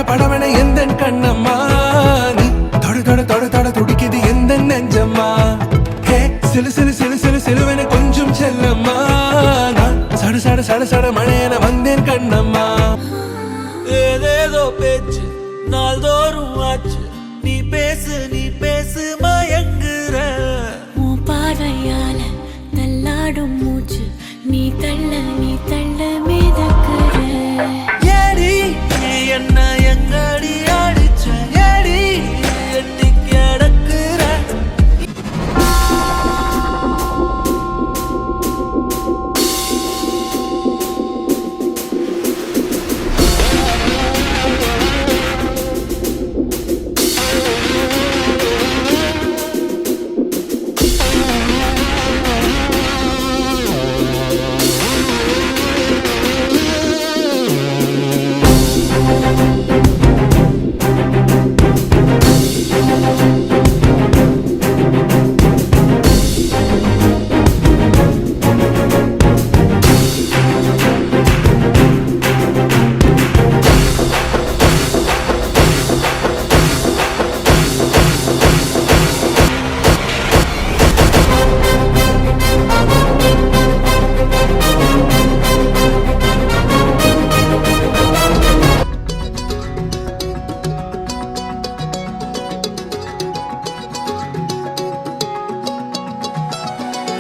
படவன எந்த கண்ணம்மா நீ தொட தொட தொட தொட துடிக்குது எந்த நெஞ்சம்மா ஹே சிலு சிலு சிலு சிலு சிலுவன கொஞ்சம் செல்லம்மா நான் சட சட சட சட மழையன வந்தேன் கண்ணம்மா ஏதேதோ பேச்சு நாள்தோறும் ஆச்சு நீ பேசு மயங்குற உன் பார்வையால தள்ளாடும் மூச்சு நீ தள்ள மிதக்குற ஏடி என்ன எங்கடி அடிச்ச ஏடி எட்டி கிடக்குற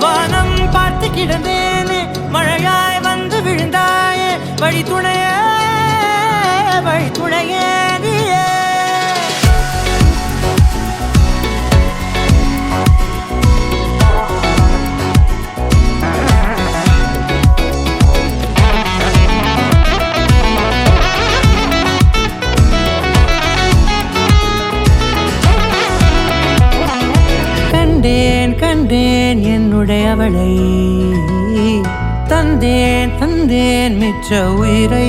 வானம் பார்த்து கிடந்தேனே மழையாய் வந்து விழுந்தாயே வழி துணையே நீயே கண்டேன் என்னுடையவளை தந்தேன் மிச்ச உயிரை